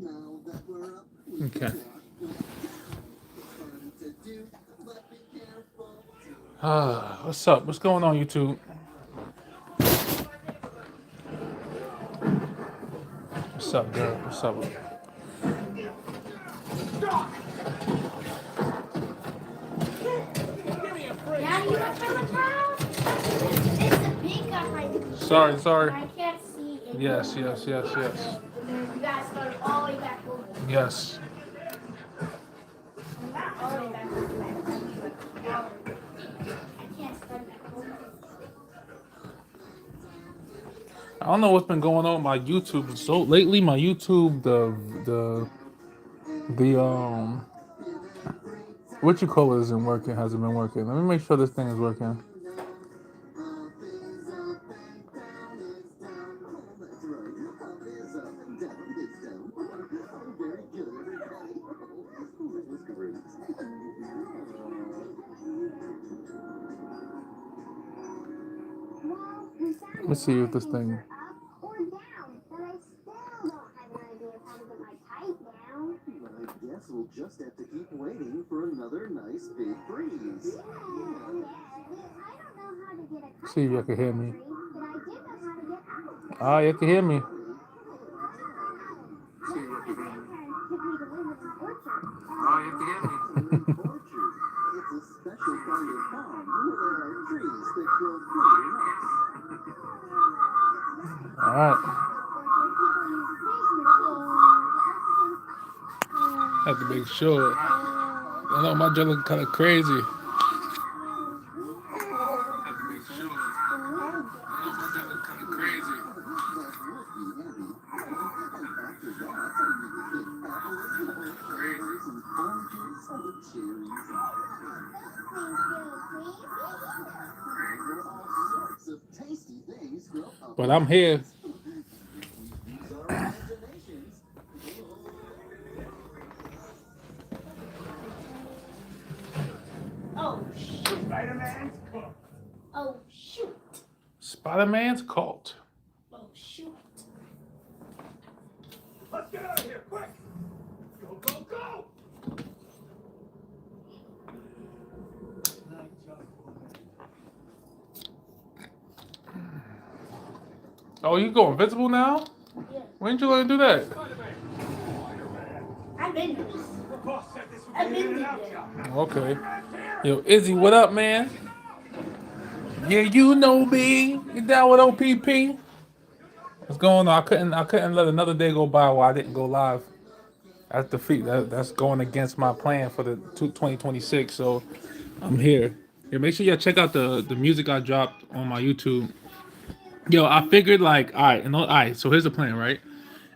Okay. What's up? What's going on, YouTube? What's up, girl? What's up? Daddy, you want some towel? It's a big guy right there. Sorry, sorry. I can't see it. Yes, yes, yes, yes. You gotta start all the way back over. Yes. Not all the way back over. I can't start back over. I don't know what's been going on with my YouTube. So lately, my YouTube, the what you call it isn't working. Hasn't been working. Let me make sure this thing is working. Let's see if this thing. Guess we'll just have to keep waiting for another nice big freeze. See if you can hear me. Ah, you can hear me. Ah, you can hear me. It's a special kind of farm where there are trees that grow pretty nice. All right. Have to make sure. I know my jaw looking kind of crazy. But I'm here. Oh, shoot. Spider-Man's cooked. Oh, shoot. Spider-Man's cult. Oh, shoot. Let's get out of here, quick! Go, go, go! Oh, you go invisible now? Yeah. When did you learn to do that? I've been to this. The boss said this would I've be been in to and out this. job. Okay. Yo, Izzy, what up, man? Yeah, you know me. You down with OPP? What's going on? I couldn't let another day go by while I didn't go live. That's defeat. That's going against my plan for the 2026. So I'm here. Yeah, make sure y'all check out the music I dropped on my YouTube. Yo, I figured like, all right. So here's the plan, right?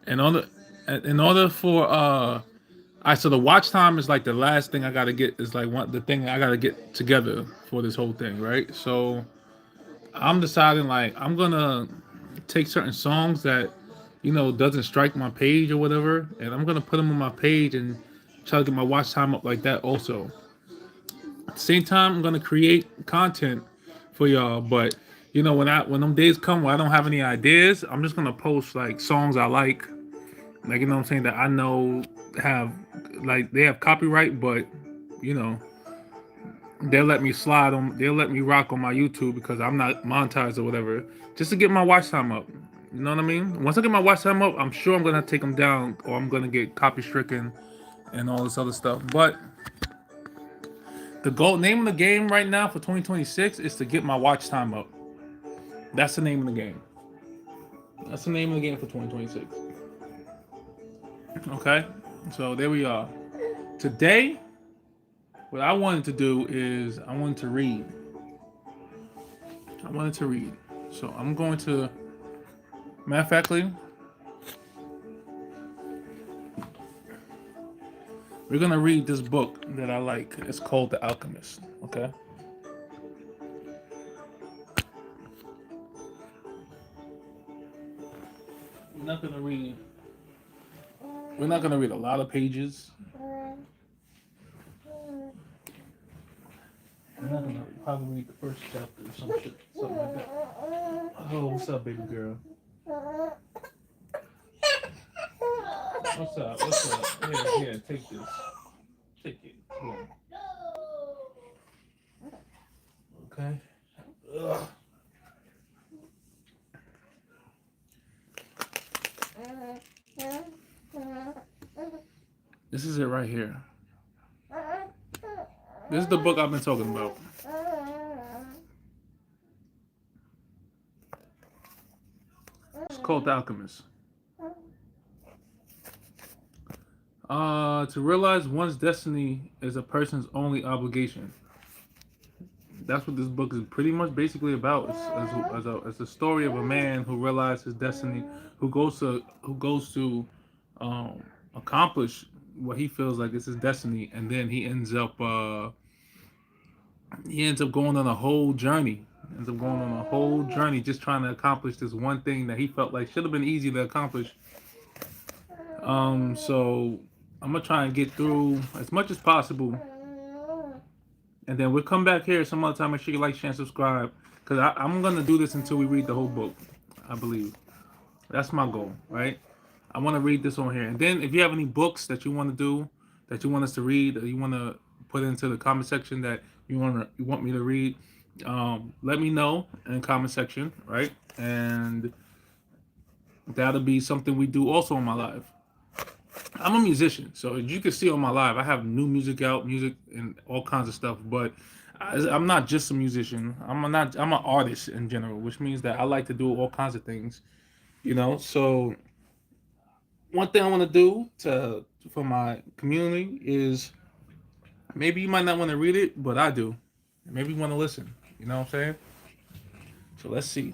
In order for so the watch time is like the last thing I gotta get is like the thing I gotta get together for this whole thing, right? So I'm deciding like I'm gonna take certain songs that doesn't strike my page or whatever, and I'm gonna put them on my page and try to get my watch time up like that also. At the same time, I'm gonna create content for y'all, but when them days come where I don't have any ideas, I'm just gonna post like songs I like what I'm saying, that I know have like they have copyright, but you know they'll let me rock on my YouTube because I'm not monetized or whatever, just to get my watch time up. You know what I mean? Once I get my watch time up, I'm sure I'm gonna take them down or I'm gonna get copy stricken and all this other stuff. But the name of the game right now for 2026 is to get my watch time up. That's the name of the game. That's the name of the game for 2026. Okay, so there we are. Today, what I wanted to do is I wanted to read. So I'm going to, matter of factly, we're gonna read this book that I like. It's called The Alchemist. Okay. We're not gonna read. We're not gonna read a lot of pages. We're not gonna probably read the first chapter or some shit, something like that. Oh, what's up, baby girl? What's up? What's up? Here, take this. Take it. Boom. Okay. Ugh. This is it right here. This is the book I've been talking about. It's called The Alchemist. To realize one's destiny is a person's only obligation. That's what this book is pretty much basically about. It's a story of a man who realized his destiny, who goes to accomplish what he feels like is his destiny, and then he ends up going on a whole journey. Ends up going on a whole journey just trying to accomplish this one thing that he felt like should have been easy to accomplish. So I'm gonna try and get through as much as possible, and then we'll come back here some other time. Make sure you like, share, and subscribe, because I'm gonna do this until we read the whole book. I believe that's my goal, right? I want to read this on here, and then if you have any books that you want to do, that you want us to read, or you want to put into the comment section that you want me to read, let me know in the comment section, right? And that'll be something we do also on my live. I'm a musician, so as you can see on my live, I have new music out, music and all kinds of stuff. But I'm not just a musician. I'm an artist in general, which means that I like to do all kinds of things, So one thing I want to do for my community is, maybe you might not want to read it, but I do. Maybe you want to listen. You know what I'm saying? So let's see.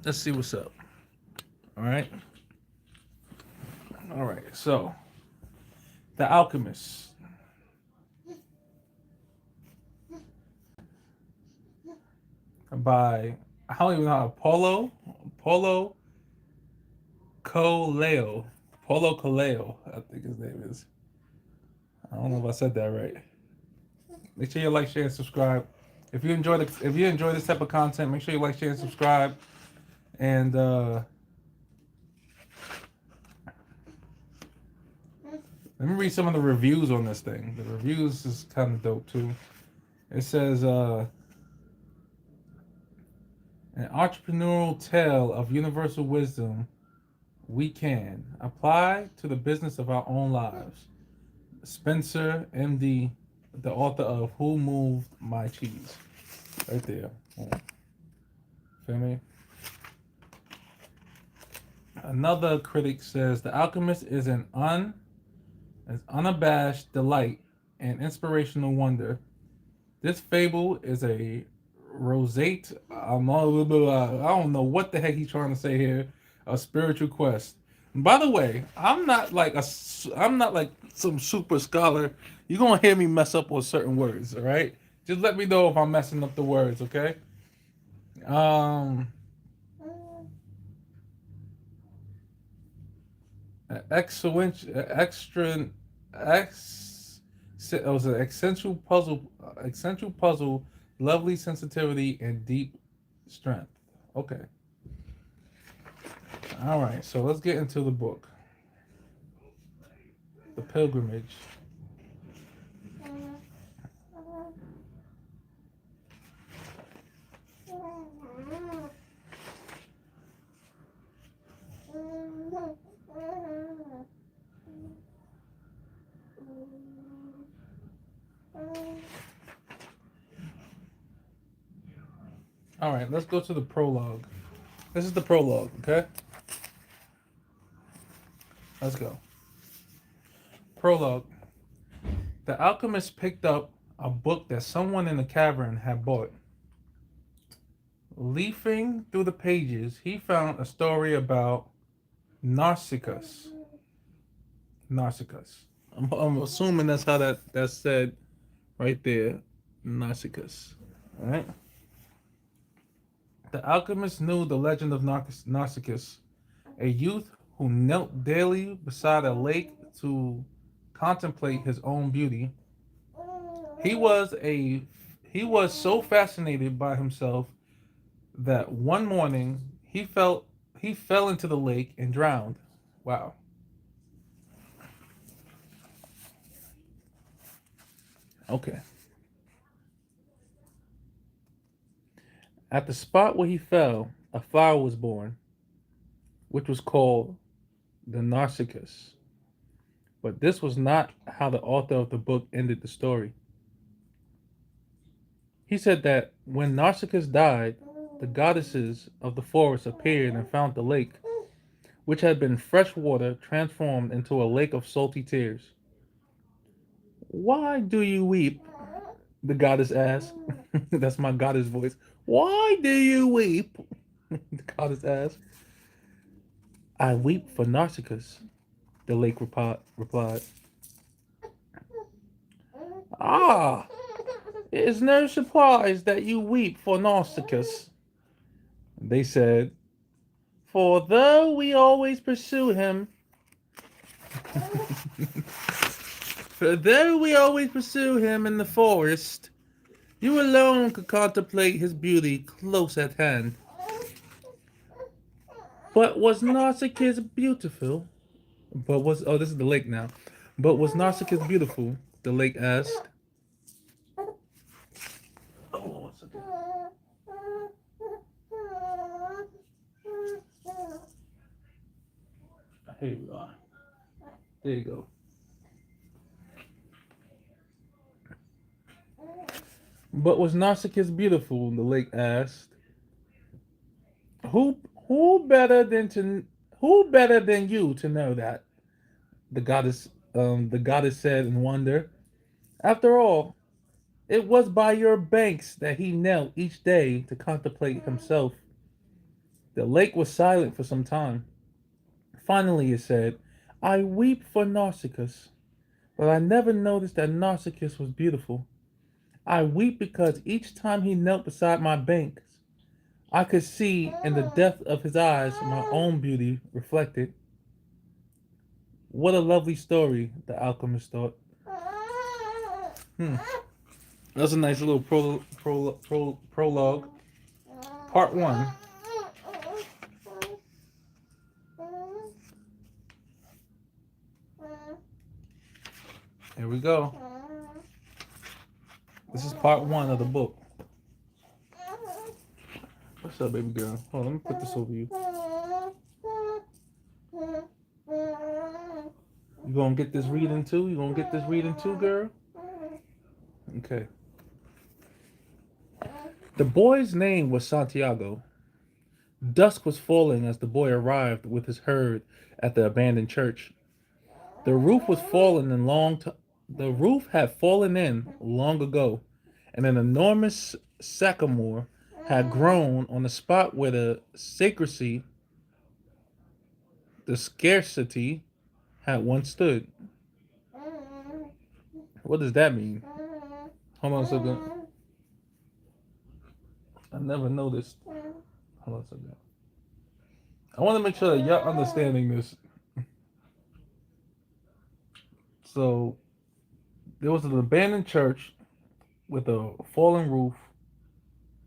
Let's see what's up. All right. All right, so The Alchemist by, I don't even know how, Paulo Coelho. Paulo Coelho, I think his name is. I don't know if I said that right. Make sure you like, share, and subscribe. If you enjoy this type of content, make sure you like, share, and subscribe. And let me read some of the reviews on this thing. The reviews is kind of dope too. It says, an entrepreneurial tale of universal wisdom we can apply to the business of our own lives. Spencer, MD, the author of Who Moved My Cheese. Right there. Feel me? Another critic says, The Alchemist is an unabashed delight and inspirational wonder. This fable is a roseate, I don't know what the heck he's trying to say here, a spiritual quest. And by the way, I'm not like some super scholar. You're gonna hear me mess up on certain words, all right? Just let me know if I'm messing up the words, okay? It was an essential puzzle, lovely sensitivity and deep strength. Okay. All right, so let's get into the book. The Pilgrimage. All right, let's go to the prologue. This is the prologue, okay? Let's go. Prologue. The alchemist picked up a book that someone in the cavern had bought. Leafing through the pages, he found a story about Nausicaa. I'm assuming that's how that's said right there. Nausicaa. All right. The alchemist knew the legend of Nausicaa, a youth who knelt daily beside a lake to contemplate his own beauty. He was so fascinated by himself that one morning he fell into the lake and drowned. Wow. Okay. At the spot where he fell, a flower was born, which was called the Narcissus. But this was not how the author of the book ended the story. He said that when Narcissus died, the goddesses of the forest appeared and found the lake, which had been fresh water transformed into a lake of salty tears. Why do you weep? The goddess asked. That's my goddess voice. Why do you weep? The goddess asked. I weep for Narcissus, the lake replied. Ah, it is no surprise that you weep for Narcissus, they said, for though we always pursue him, for though we always pursue him in the forest, you alone could contemplate his beauty close at hand. But was Narcissus beautiful? This is the lake now. But was Narcissus beautiful? The lake asked. Oh, 1 second. Here we are. There you go. But was Narcissus beautiful? The lake asked. Who who better than to who better than you to know that? The goddess said in wonder. After all, it was by your banks that he knelt each day to contemplate himself. The lake was silent for some time. Finally, it said, I weep for Narcissus, but I never noticed that Narcissus was beautiful. I weep because each time he knelt beside my banks, I could see in the depth of his eyes my own beauty reflected. What a lovely story, the alchemist thought. Hmm. That's a nice little prologue. Part one. Here we go. This is part one of the book. What's up, baby girl? Hold on, let me put this over you. You gonna get this reading too? You gonna get this reading too, girl? Okay. The boy's name was Santiago. Dusk was falling as the boy arrived with his herd at the abandoned church. The roof was fallen in the roof had fallen in long ago, and an enormous sycamore had grown on the spot where the scarcity had once stood. What does that mean? Hold on a second. I never noticed. Hold on a second. I want to make sure that y'all understanding this. So there was an abandoned church with a fallen roof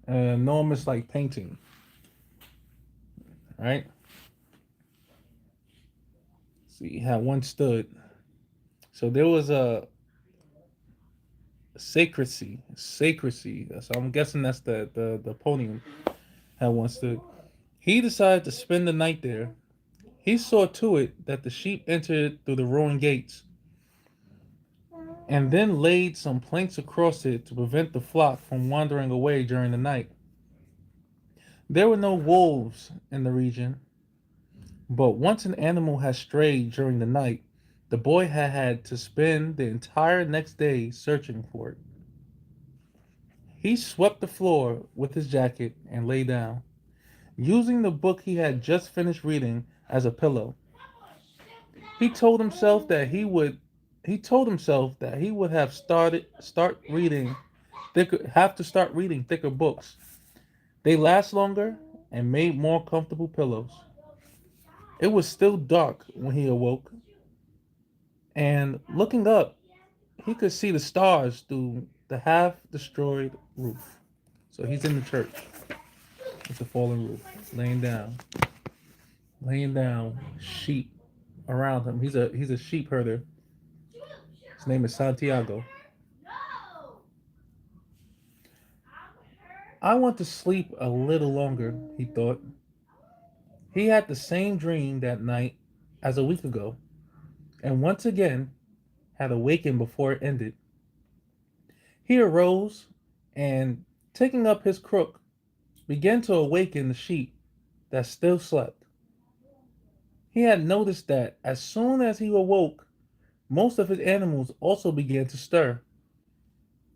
and an enormous like painting. Right? See how one stood. So there was a sacristy. So I'm guessing that's the podium had one stood. He decided to spend the night there. He saw to it that the sheep entered through the ruined gates, and then laid some planks across it to prevent the flock from wandering away during the night. There were no wolves in the region, but once an animal had strayed during the night, the boy had to spend the entire next day searching for it. He swept the floor with his jacket and lay down, using the book he had just finished reading as a pillow. He told himself that he would have start reading have to start reading thicker books. They last longer and made more comfortable pillows. It was still dark when he awoke, and looking up, he could see the stars through the half destroyed roof. So he's in the church with the fallen roof, laying down, sheep around him. He's a sheep herder. His name is Santiago. I want to sleep a little longer, he thought. He had the same dream that night as a week ago, and once again had awakened before it ended. He arose and, taking up his crook, began to awaken the sheep that still slept. He had noticed that as soon as he awoke, most of his animals also began to stir.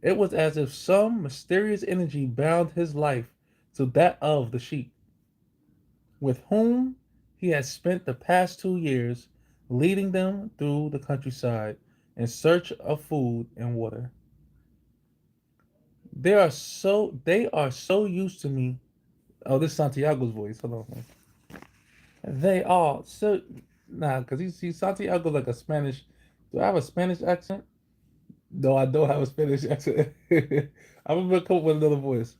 It was as if some mysterious energy bound his life to that of the sheep, with whom he had spent the past 2 years, leading them through the countryside in search of food and water. They are so used to me. Oh, this is Santiago's voice. Hold on. They are so because he's Santiago like a Spanish. Do I have a Spanish accent? No, I don't have a Spanish accent. I'm gonna come up with another voice.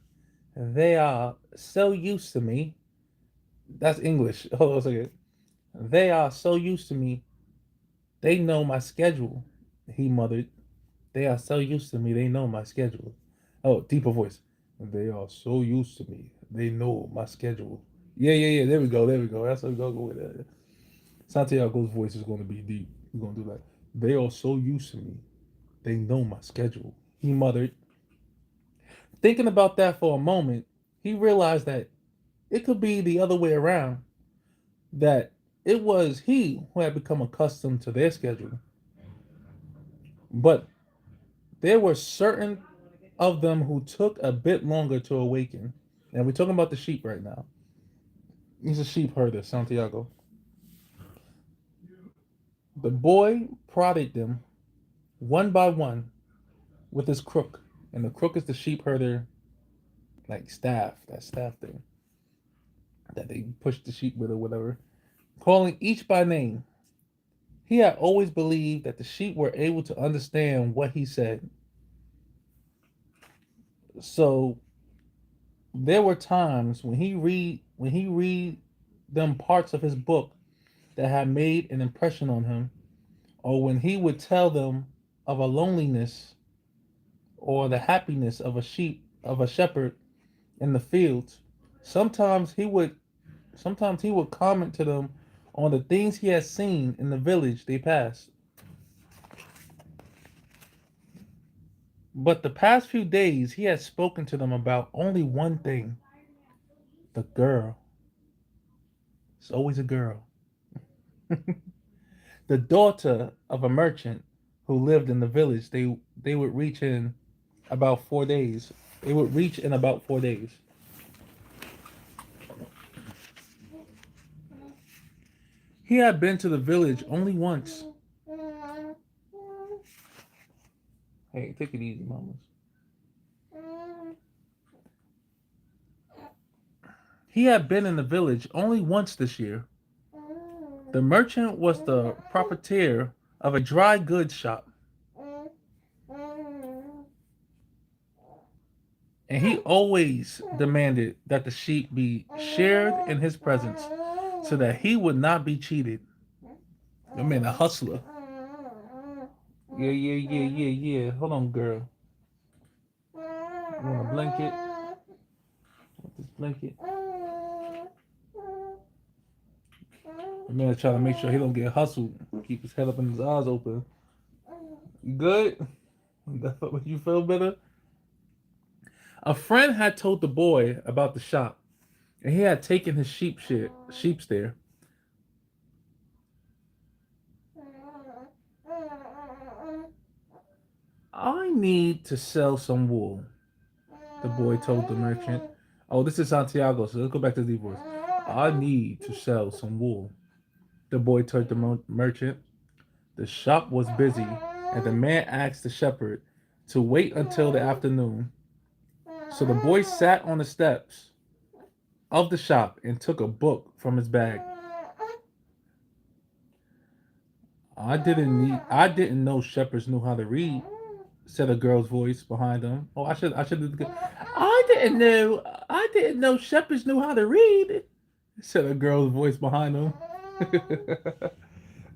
They are so used to me. That's English. Hold on a second. They are so used to me. They know my schedule. He muttered. They are so used to me. They know my schedule. Oh, deeper voice. They are so used to me. They know my schedule. Yeah. There we go. That's what we're gonna go with that. Santiago's voice is gonna be deep. We're gonna do that. They are so used to me. They know my schedule. He muttered. Thinking about that for a moment, he realized that it could be the other way around. That it was he who had become accustomed to their schedule. But there were certain of them who took a bit longer to awaken. And we're talking about the sheep right now. He's a sheep herder, Santiago. The boy prodded them one by one with his crook. And the crook is the sheep herder, like staff, that staff thing that they push the sheep with or whatever, calling each by name. He had always believed that the sheep were able to understand what he said. So there were times when he read them parts of his book that had made an impression on him, or when he would tell them of a loneliness or the happiness of a shepherd in the fields. Sometimes he would sometimes he would comment to them on the things he had seen in the village they passed. But the past few days he had spoken to them about only one thing, the girl. It's always a girl. The daughter of a merchant who lived in the village. They would reach in about 4 days. They would reach in about 4 days. He had been to the village only once. Hey, take it easy, mamas. He had been in the village only once this year. The merchant was the proprietor of a dry goods shop, and he always demanded that the sheep be shared in his presence so that he would not be cheated. I mean, a hustler. Yeah. Hold on, girl. You want a blanket? Want this blanket? The man's trying to make sure he don't get hustled. Keep his head up and his eyes open. You good? You feel better? A friend had told the boy about the shop, and he had taken his sheeps there. I need to sell some wool, the boy told the merchant. Oh, this is Santiago, so let's go back to the voice. I need to sell some wool, the boy told the merchant. The shop was busy, and the man asked the shepherd to wait until the afternoon. So the boy sat on the steps of the shop and took a book from his bag. I didn't know shepherds knew how to read, said a girl's voice behind him. Oh, I should. I didn't know shepherds knew how to read, said a girl's voice behind him.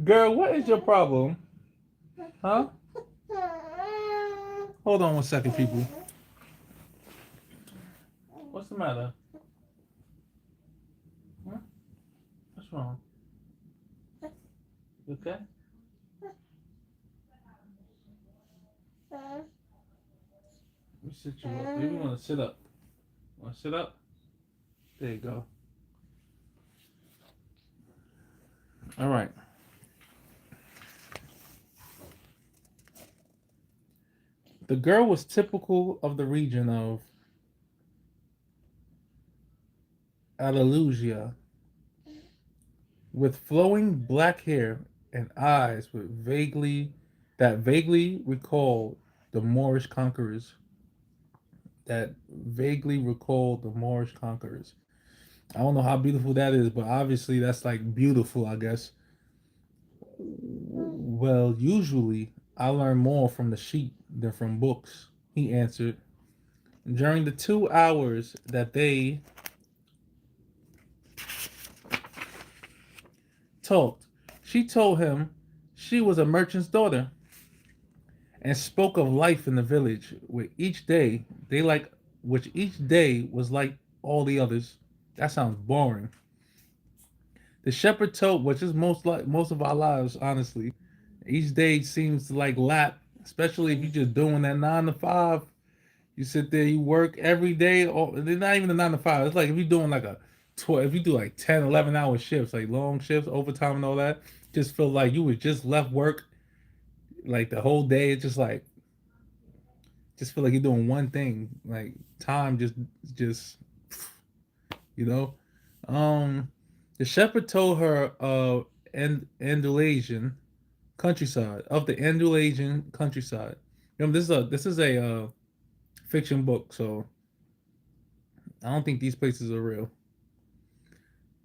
Girl, what is your problem? Huh? Hold on one second, people. What's the matter? Huh? What's wrong? You okay? Let me sit you up. Maybe you want to sit up. Want to sit up? There you go. All right. The girl was typical of the region of Andalusia, with flowing black hair and eyes that vaguely recalled the Moorish conquerors. That vaguely recalled the Moorish conquerors. I don't know how beautiful that is, but obviously that's like beautiful, I guess. Well, usually I learn more from the sheep than from books, he answered. During the 2 hours that they talked, she told him she was a merchant's daughter and spoke of life in the village, which each day was like all the others. That sounds boring. The shepherd told, which is most of our lives, honestly. Each day seems to like lap, especially if you're just doing that 9 to 5. You sit there, you work every day, or not even the 9 to 5. It's like if you're doing like a 12, if you do like 10, 11 hour shifts, like long shifts, overtime and all that, just feel like you was just left work like the whole day. It's just feel like you're doing one thing. Like time just you know. The shepherd told her Andalusian countryside of the Andalusian countryside. Remember, this is a fiction book, so I don't think these places are real.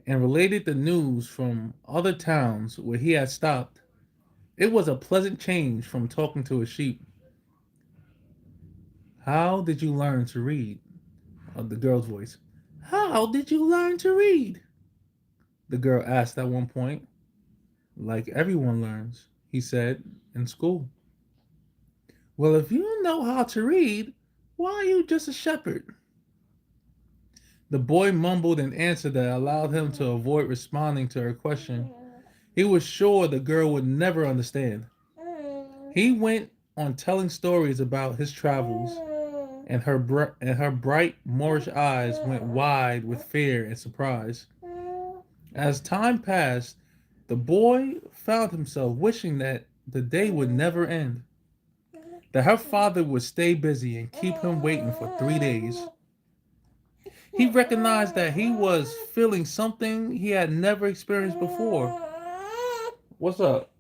And related the news from other towns where he had stopped. It was a pleasant change from talking to a sheep. How did you learn to read? The girl's voice. How did you learn to read? The girl asked at one point. Like everyone learns, he said, in school. Well, if you know how to read, why are you just a shepherd? The boy mumbled an answer that allowed him to avoid responding to her question. He was sure the girl would never understand. He went on telling stories about his travels, and her bright Moorish eyes went wide with fear and surprise. As time passed, the boy found himself wishing that the day would never end, that her father would stay busy and keep him waiting for 3 days. He recognized that he was feeling something he had never experienced before. What's up?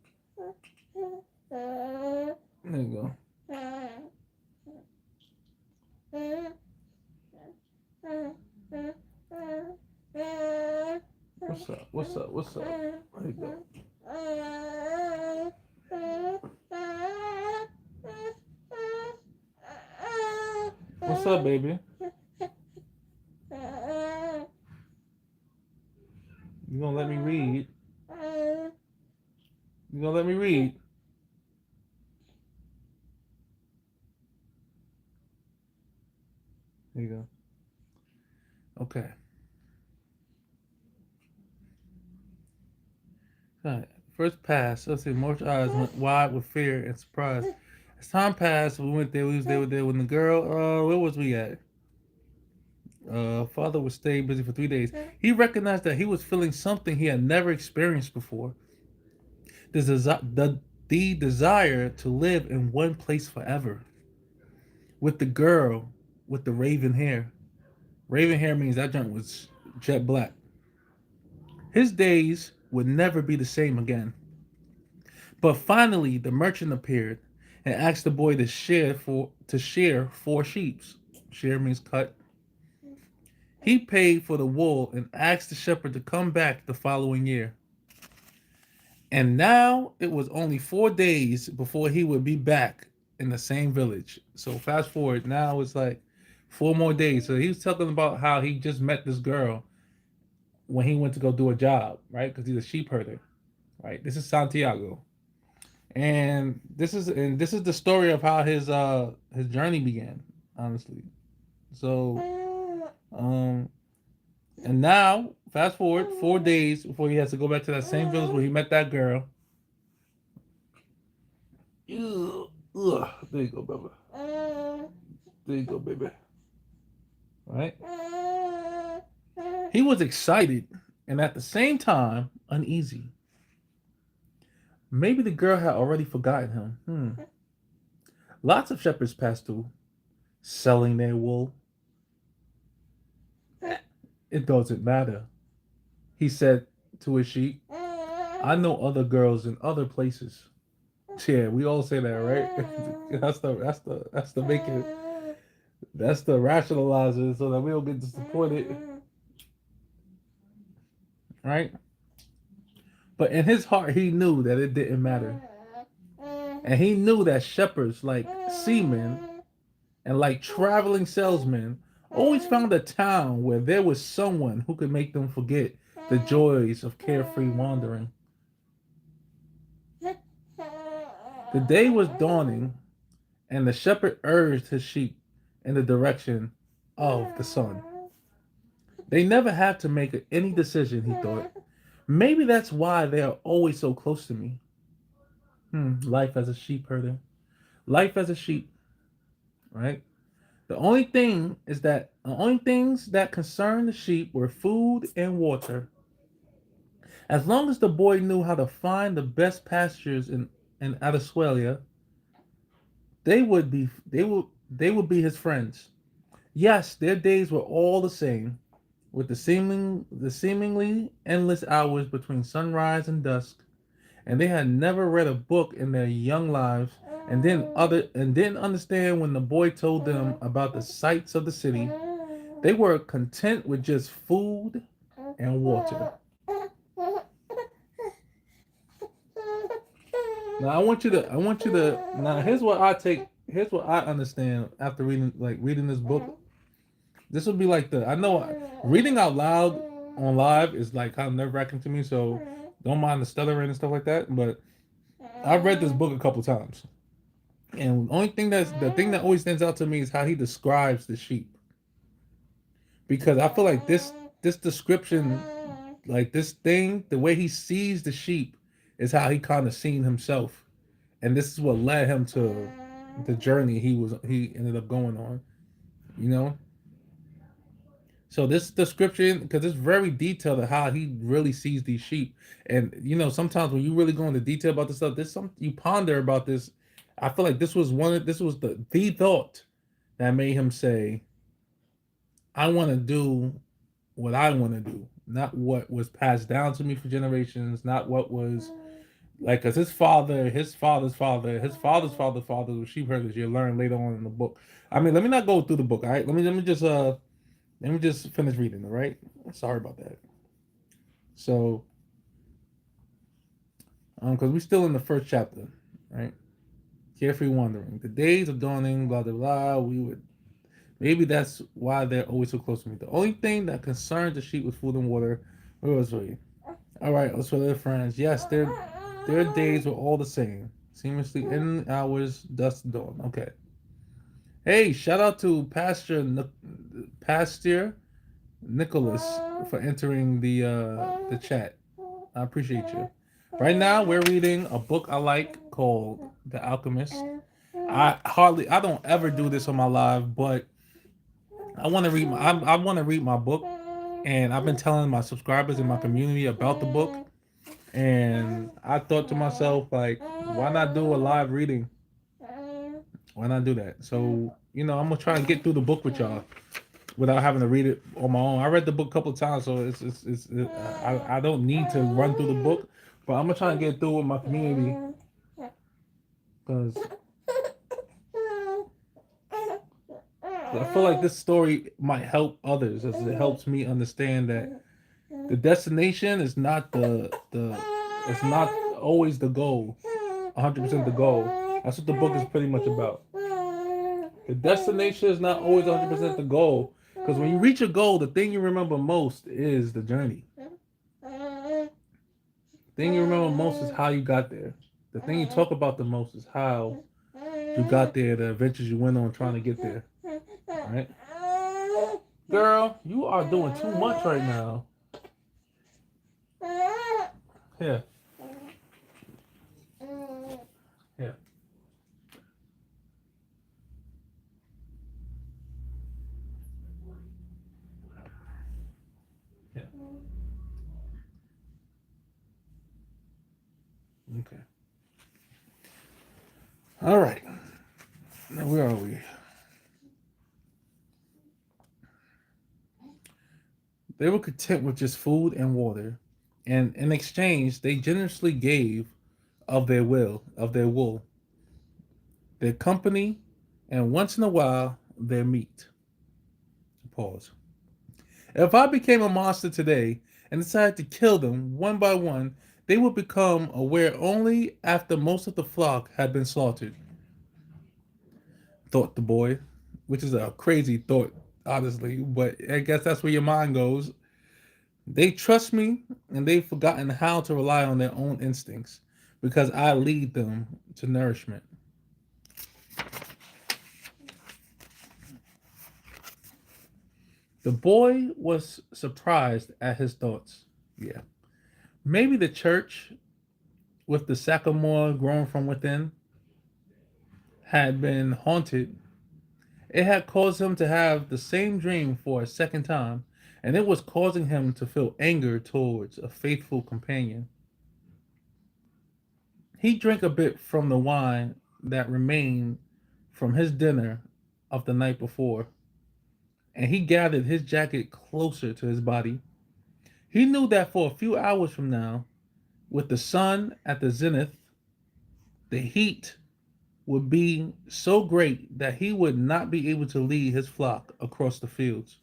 There you go. What's up? What's up? What's up? There you go. What's up, baby? You gonna let me read? You gonna let me read? There you go. Okay. All right. First pass. Let's see. Mark's eyes went wide with fear and surprise. As time passed, we went there. We was there when the girl. Where was we at? Father would stay busy for 3 days. He recognized that he was feeling something he had never experienced before. The desire to live in one place forever. With the girl with the raven hair. Raven hair means that junk was jet black. His days would never be the same again. But finally, the merchant appeared and asked the boy to share 4 sheep. Share means cut. He paid for the wool and asked the shepherd to come back the following year. And now it was only 4 days before he would be back in the same village. So fast forward, now it's like 4 more days. So he was talking about how he just met this girl when he went to go do a job, right? Because he's a sheep herder, right? This is Santiago, and this is the story of how his journey began, honestly. So And now, fast forward 4 days before he has to go back to that same village where he met that girl. Ugh, ugh. There you go, baby. There you go, baby. Right? He was excited and at the same time uneasy. Maybe the girl had already forgotten him. Lots of shepherds passed through, selling their wool. It doesn't matter, he said to his sheep. I know other girls in other places. Yeah, we all say that, right? That's the make it. That's the rationalizer so that we don't get disappointed, right? But in his heart, he knew that it didn't matter, and he knew that shepherds, like seamen and like traveling salesmen, always found a town where there was someone who could make them forget the joys of carefree wandering. The day was dawning, and the shepherd urged his sheep in the direction of the sun. They never have to make any decision, he thought. Maybe that's why they are always so close to me. Life as a sheep herder. Life as a sheep, right? The only things that concerned the sheep were food and water. As long as the boy knew how to find the best pastures in Adeswalia, they would be his friends. Yes, their days were all the same, with the seemingly endless hours between sunrise and dusk, and they had never read a book in their young lives and didn't understand when the boy told them about the sights of the city. They were content with just food and water. Now I want you to now here's what I understand after reading this book. This would be like I know reading out loud on live is like kind of nerve wracking to me, so don't mind the stuttering and stuff like that. But I've read this book a couple times, and the thing that always stands out to me is how he describes the sheep, because I feel like this description, like this thing, the way he sees the sheep, is how he kind of seen himself, and this is what led him to the journey he ended up going on, you know. So this description, because it's very detailed of how he really sees these sheep, and sometimes when you really go into detail about this stuff, there's some you ponder about this. I feel like this was the thought that made him say, "I want to do what I want to do, not what was passed down to me for generations, not what was like." Because his father, his father's father, his father's father's father was sheep herders. You learn later on in the book. I mean, let me not go through the book. All right, let me just finish reading, all right? Sorry about that. So, because we're still in the first chapter, right? Carefree wandering. The days of dawning, blah, blah, blah. Maybe that's why they're always so close to me. The only thing that concerned the sheep was food and water. Where was we? All right, let's for their friends. Yes, their days were all the same. Seamlessly in hours, dusk, dawn. Okay. Hey, shout out to Pastor Nicholas for entering the chat. I appreciate you. Right now, we're reading a book I like called The Alchemist. I don't ever do this on my live, but I want to read my book, and I've been telling my subscribers in my community about the book, and I thought to myself, like, why not do a live reading? Why not do that? So, I'm gonna try and get through the book with y'all without having to read it on my own. I read the book a couple of times, so I don't need to run through the book, but I'm gonna try and get through with my community because I feel like this story might help others as it helps me understand that the destination is not it's not always the goal, 100% the goal. That's what the book is pretty much about. The destination is not always 100% the goal, because when you reach a goal, the thing you remember most is the journey. The thing you remember most is how you got there. The thing you talk about the most is how you got there, the adventures you went on trying to get there. Right? Girl, you are doing too much right now. Here, here. Yeah. Okay. All right. Now where are we? They were content with just food and water, and in exchange, they generously gave of their wool, their company, and once in a while, their meat. Pause. If I became a monster today and decided to kill them one by one, they would become aware only after most of the flock had been slaughtered, thought the boy, which is a crazy thought, honestly, but I guess that's where your mind goes. They trust me and they've forgotten how to rely on their own instincts because I lead them to nourishment. The boy was surprised at his thoughts. Yeah. Maybe the church, with the sycamore grown from within, had been haunted. It had caused him to have the same dream for a second time, and it was causing him to feel anger towards a faithful companion. He drank a bit from the wine that remained from his dinner of the night before, and he gathered his jacket closer to his body. He knew that for a few hours from now, with the sun at the zenith, the heat would be so great that he would not be able to lead his flock across the fields.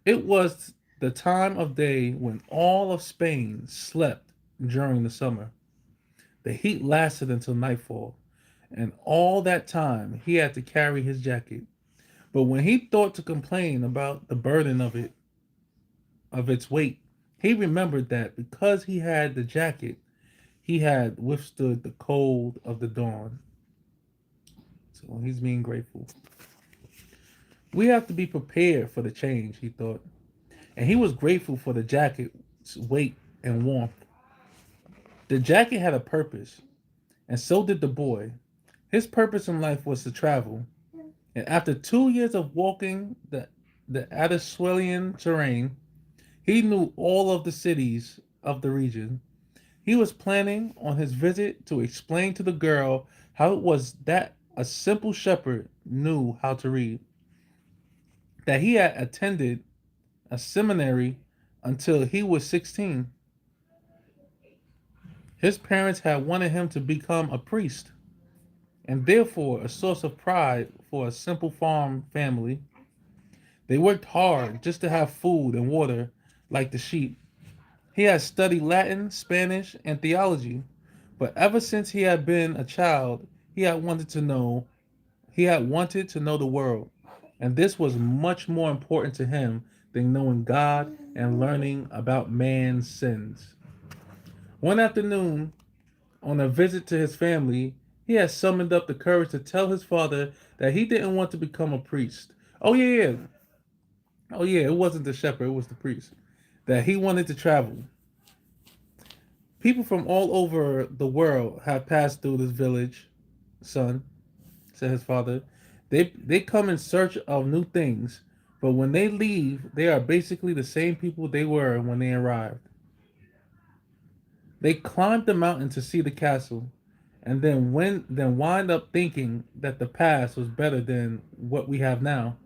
It was the time of day when all of Spain slept during the summer. The heat lasted until nightfall, and all that time he had to carry his jacket. But when he thought to complain about the burden of its weight, he remembered that because he had the jacket, he had withstood the cold of the dawn. So he's being grateful. We have to be prepared for the change, he thought. And he was grateful for the jacket's weight and warmth. The jacket had a purpose, and so did the boy. His purpose in life was to travel. And after 2 years of walking the Adasuelian terrain, he knew all of the cities of the region. He was planning on his visit to explain to the girl how it was that a simple shepherd knew how to read, that he had attended a seminary until he was 16. His parents had wanted him to become a priest, and therefore a source of pride for a simple farm family. They worked hard just to have food and water like the sheep. He had studied Latin, Spanish, and theology, but ever since he had been a child, he had wanted to know the world, and this was much more important to him than knowing God and learning about man's sins. One afternoon, on a visit to his family, he had summoned up the courage to tell his father that he didn't want to become a priest. Oh yeah, yeah. Oh yeah, it wasn't the shepherd, it was the priest. That he wanted to travel. People from all over the world have passed through this village, son, said his father. They come in search of new things, but when they leave, they are basically the same people they were when they arrived. They climbed the mountain to see the castle, and then wind up thinking that the past was better than what we have now.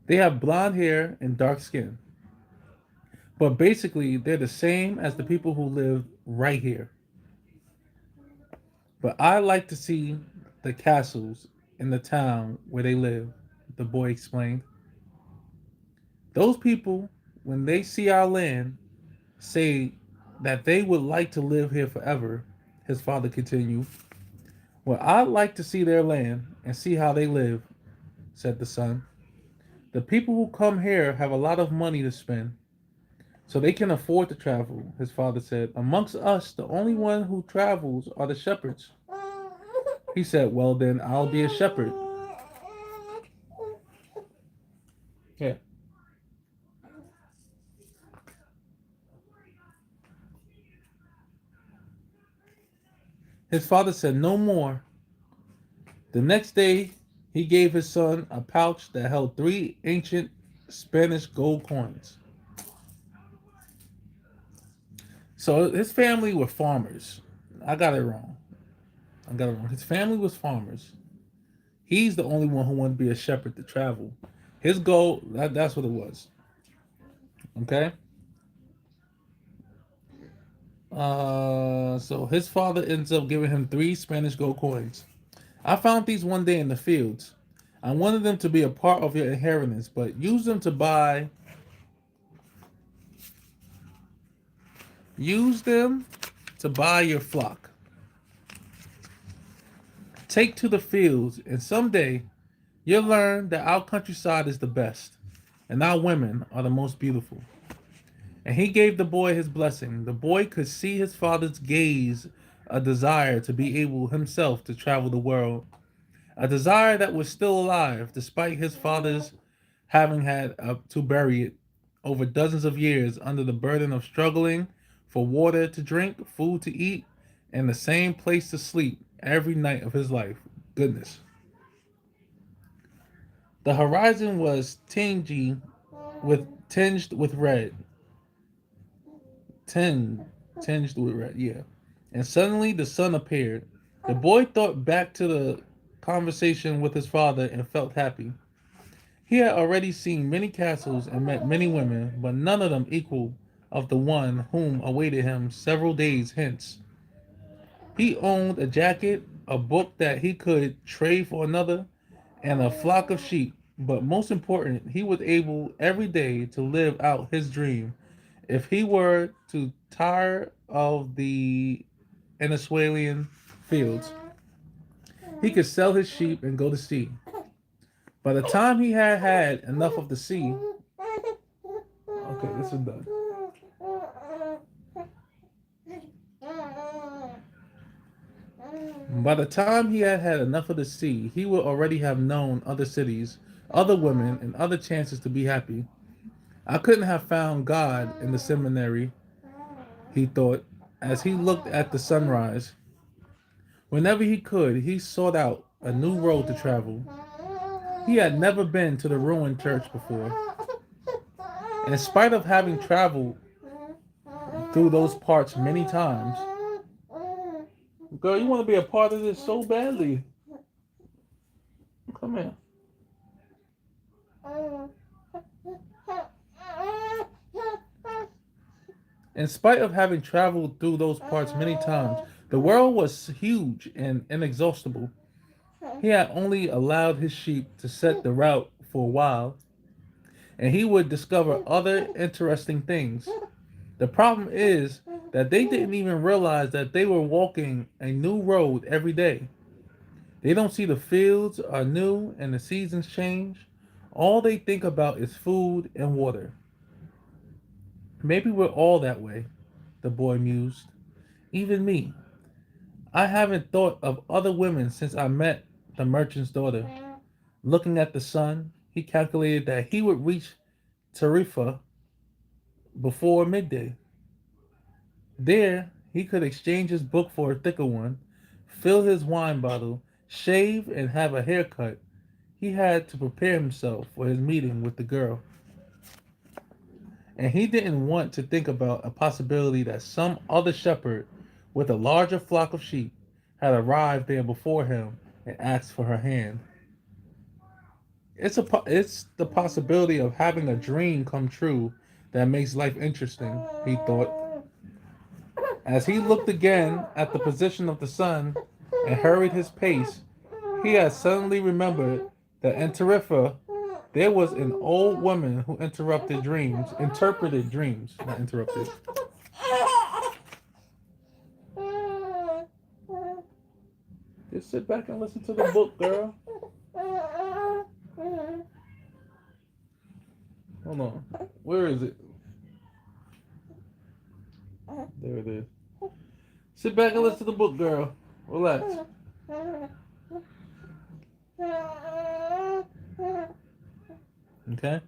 They have blonde hair and dark skin, but basically they're the same as the people who live right here. But I like to see the castles in the town where they live, the boy explained. Those people, when they see our land, say that they would like to live here forever, his father continued. Well, I'd like to see their land and see how they live, said the son. The people who come here have a lot of money to spend, so they can afford to travel, his father said. Amongst us, the only one who travels are the shepherds. He said, well, then I'll be a shepherd. Yeah. His father said no more. The next day, he gave his son a pouch that held 3 ancient Spanish gold coins. So his family were farmers. I got it wrong. His family was farmers. He's the only one who wanted to be a shepherd to travel. His goal, that's what it was. Okay? So his father ends up giving him 3 Spanish gold coins. I found these one day in the fields. I wanted them to be a part of your inheritance, but use them to buy your flock. Take to the fields, and someday you'll learn that our countryside is the best, and our women are the most beautiful. And he gave the boy his blessing. The boy could see his father's gaze, a desire to be able himself to travel the world, a desire that was still alive despite his father's having had to bury it over dozens of years under the burden of struggling for water to drink, food to eat, and the same place to sleep every night of his life. Goodness. The horizon was tinged with red. Tinged with red, yeah. And suddenly the sun appeared. The boy thought back to the conversation with his father and felt happy. He had already seen many castles and met many women, but none of them equal of the one whom awaited him several days hence. He owned a jacket, a book that he could trade for another, and a flock of sheep. But most important, he was able every day to live out his dream. If he were to tire of the Venezuelan fields, he could sell his sheep and go to sea. By the time he had had enough of the sea, okay, this is done. By the time he had had enough of the sea, he would already have known other cities, other women, and other chances to be happy. I couldn't have found God in the seminary, he thought, as he looked at the sunrise. Whenever he could, he sought out a new road to travel. He had never been to the ruined church before. In spite of having traveled through those parts many times, girl, you want to be a part of this so badly. Come here. In spite of having traveled through those parts many times, the world was huge and inexhaustible. He had only allowed his sheep to set the route for a while, and he would discover other interesting things. The problem is that they didn't even realize that they were walking a new road every day. They don't see the fields are new and the seasons change. All they think about is food and water. Maybe we're all that way, the boy mused. Even me. I haven't thought of other women since I met the merchant's daughter. Looking at the sun, he calculated that he would reach Tarifa before midday. There, he could exchange his book for a thicker one, fill his wine bottle, shave, and have a haircut. He had to prepare himself for his meeting with the girl. And he didn't want to think about a possibility that some other shepherd with a larger flock of sheep had arrived there before him and asked for her hand. It's the possibility of having a dream come true that makes life interesting, he thought. As he looked again at the position of the sun and hurried his pace, he had suddenly remembered that in Tarifa there was an old woman who interpreted dreams, not interrupted. Just sit back and listen to the book, girl. Hold on. Where is it? There it is. Sit back and listen to the book, girl. Relax. Okay?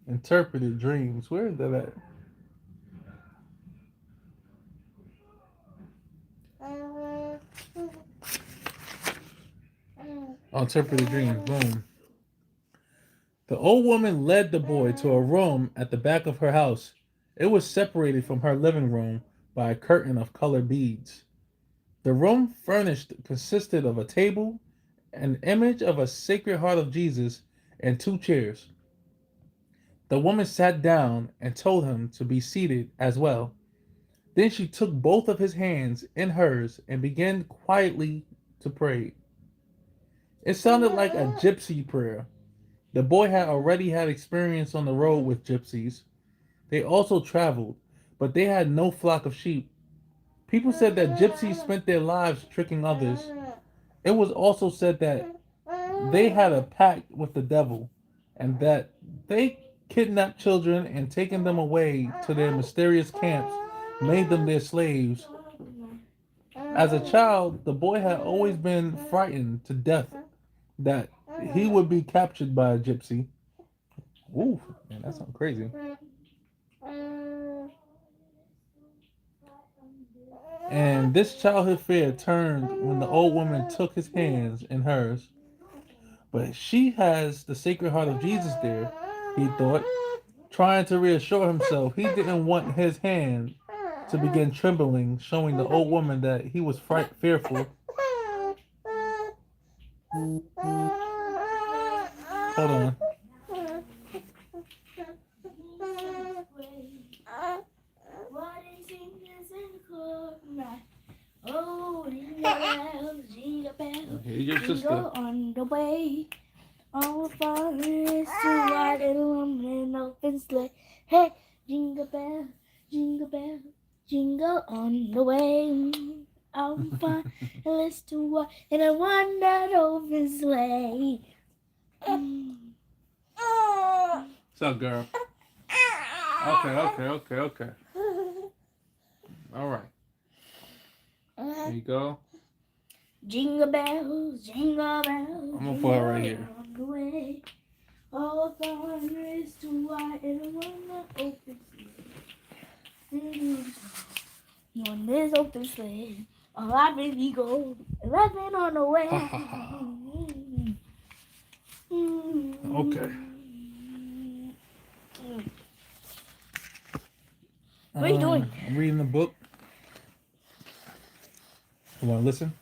Interpreted dreams. Where is that at? Oh, interpreted dreams. Boom. The old woman led the boy to a room at the back of her house. It was separated from her living room by a curtain of colored beads. The room furnished consisted of a table, an image of a Sacred Heart of Jesus, and two chairs. The woman sat down and told him to be seated as well. Then she took both of his hands in hers and began quietly to pray. It sounded like a gypsy prayer. The boy had already had experience on the road with gypsies. They also traveled, but they had no flock of sheep. People said that gypsies spent their lives tricking others. It was also said that they had a pact with the devil and that they kidnapped children and taking them away to their mysterious camps made them their slaves. As a child, the boy had always been frightened to death that he would be captured by a gypsy. Ooh, man, that sounds crazy. And this childhood fear turned when the old woman took his hands in hers. But she has the Sacred Heart of Jesus there, he thought, trying to reassure himself. He didn't want his hand to begin trembling, showing the old woman that he was fearful. Hold on. Oh, jingle bells, jingle bells, Here's your jingle sister. on the way. All fathers to ride in an open sleigh. Hey, jingle bell, jingle on the way. All fathers to ride in a one open sleigh. What's up, girl? Okay. All right. There you go. Jingle bells, jingle bells. I'm gonna put her right here. On the way. All fathers to ride in a one open sleigh. On this open sleigh, all I really go, 11 on the way. Okay. What are you doing? I'm reading the book. You want to listen?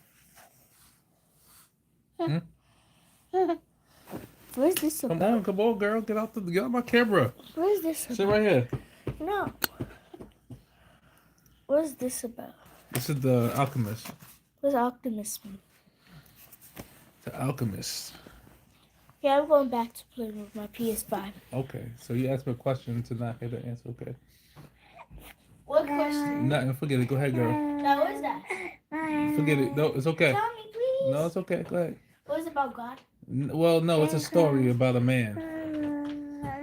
Where's this Come about? on, girl. Get out my camera. Where's this Sit about? right here. No. What's this about? This is The Alchemist. What's Optimus mean? The Alchemist. Yeah, I'm going back to play with my PS5. Okay, so you asked me a question to not hear the answer. Okay. What question? Nothing. Forget it. Go ahead, girl. No, what is that? Forget it. No, it's okay. Tell me, please. No, it's okay. Go ahead. What is it about God? Well, no, it's a story about a man.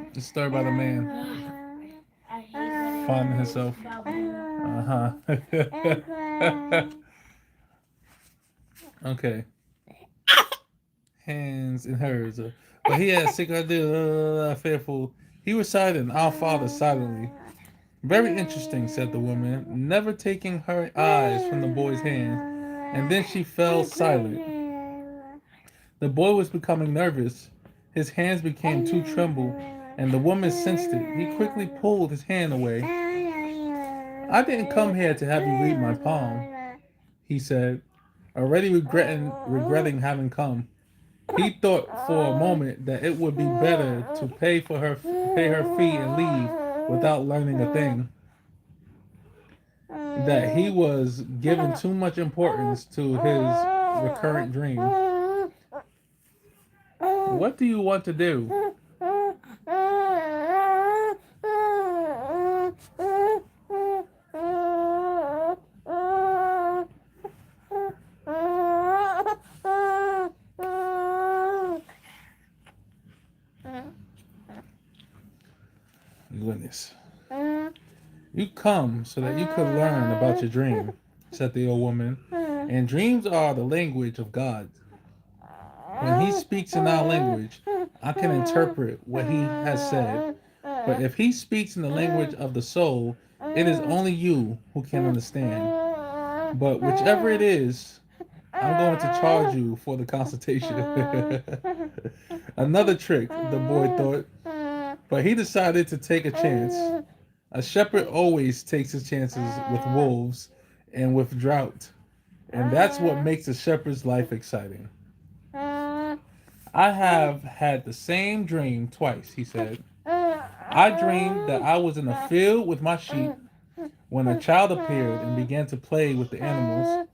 It's a story about a man I hate that. finding himself. About me. Okay. Hands in hers. But he had sick idea, fearful. He recited Our Father silently. Very interesting, said the woman, never taking her eyes from the boy's hand. And then she fell silent. The boy was becoming nervous. His hands became too tremble, and the woman sensed it. He quickly pulled his hand away. I didn't come here to have you read my palm, he said, already regretting having come. He thought for a moment that it would be better to pay her fee and leave without learning a thing. That he was giving too much importance to his recurrent dream. What do you want to do? Goodness. You come so that you could learn about your dream, said the old woman. And dreams are the language of God. When he speaks in our language, I can interpret what he has said. But if he speaks in the language of the soul, it is only you who can understand. But whichever it is, I'm going to charge you for the consultation. Another trick, the boy thought. But he decided to take a chance. A shepherd always takes his chances with wolves and with drought. And that's what makes a shepherd's life exciting. I have had the same dream twice, he said. I dreamed that I was in a field with my sheep when a child appeared and began to play with the animals.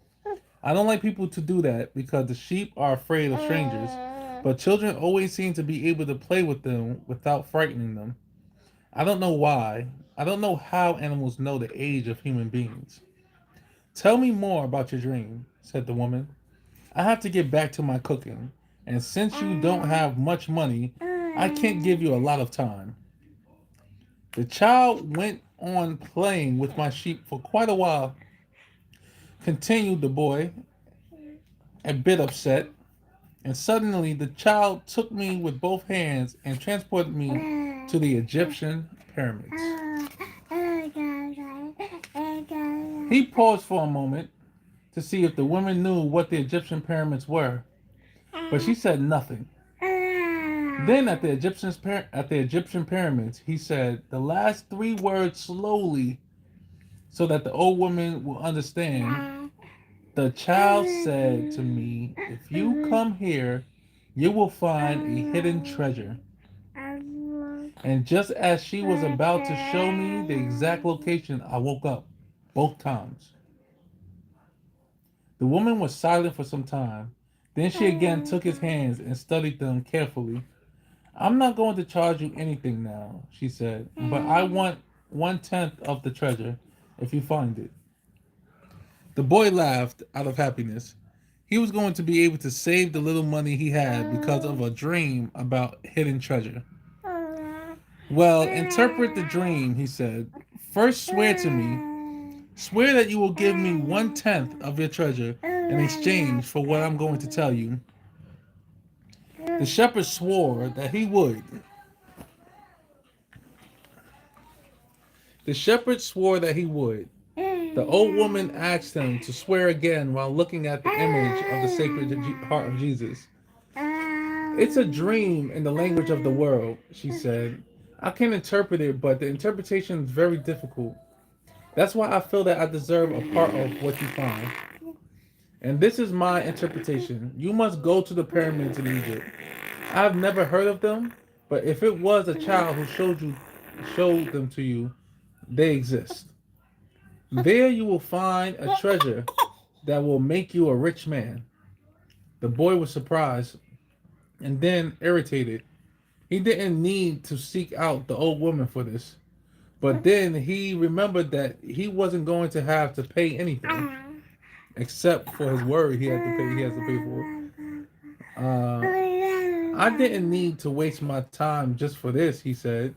I don't like people to do that because the sheep are afraid of strangers, but children always seem to be able to play with them without frightening them. I don't know why. I don't know how animals know the age of human beings. Tell me more about your dream, said the woman. I have to get back to my cooking, and since you don't have much money, I can't give you a lot of time. The child went on playing with my sheep for quite a while, continued the boy, a bit upset, and suddenly the child took me with both hands and transported me to the Egyptian pyramids. He paused for a moment to see if the woman knew what the Egyptian pyramids were, but she said nothing. Then at the Egyptian pyramids, he said the last 3 words slowly so that the old woman will understand. The child said to me, if you come here, you will find a hidden treasure. And just as she was about to show me the exact location, I woke up both times. The woman was silent for some time. Then she again took his hands and studied them carefully. I'm not going to charge you anything now, she said, but I want 1/10 of the treasure if you find it. The boy laughed out of happiness. He was going to be able to save the little money he had because of a dream about hidden treasure. Well, interpret the dream, he said. First swear to me. Swear that you will give me 1/10 of your treasure in exchange for what I'm going to tell you. The shepherd swore that he would. The shepherd swore that he would. The old woman asked him to swear again while looking at the image of the Sacred Heart of Jesus. It's a dream in the language of the world, she said. I can interpret it, but the interpretation is very difficult. That's why I feel that I deserve a part of what you find. And this is my interpretation. You must go to the pyramids in Egypt. I've never heard of them, but if it was a child who showed them to you, they exist. There you will find a treasure that will make you a rich man. The boy was surprised and then irritated. He didn't need to seek out the old woman for this. But then he remembered that he wasn't going to have to pay anything except for his word he has to pay for it. I didn't need to waste my time just for this, he said.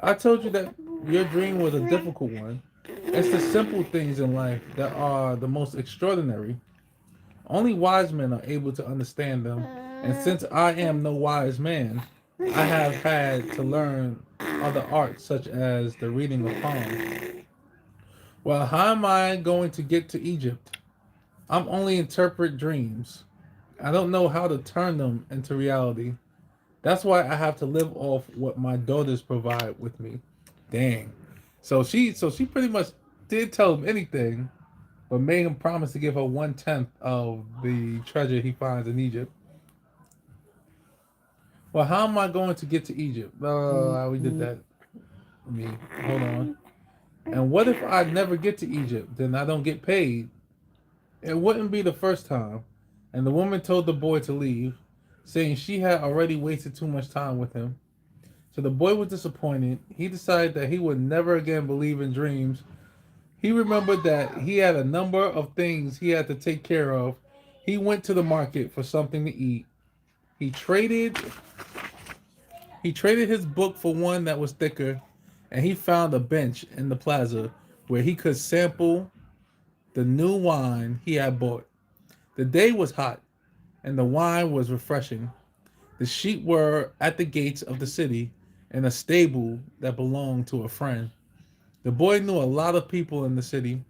I told you that your dream was a difficult one. It's the simple things in life that are the most extraordinary. Only wise men are able to understand them. And since I am no wise man, I have had to learn other arts such as the reading of palms. Well, how am I going to get to Egypt? I'm only interpret dreams. I don't know how to turn them into reality. That's why I have to live off what my daughters provide with me. Dang. So she pretty much did tell him anything, but made him promise to give her 1/10 of the treasure he finds in Egypt. Well, how am I going to get to Egypt? We did that. Hold on. And what if I never get to Egypt? Then I don't get paid. It wouldn't be the first time. And the woman told the boy to leave, saying she had already wasted too much time with him. So the boy was disappointed. He decided that he would never again believe in dreams. He remembered that he had a number of things he had to take care of. He went to the market for something to eat. He traded his book for one that was thicker, and he found a bench in the plaza where he could sample the new wine he had bought. The day was hot, and the wine was refreshing. The sheep were at the gates of the city, in a stable that belonged to a friend. The boy knew a lot of people in the city.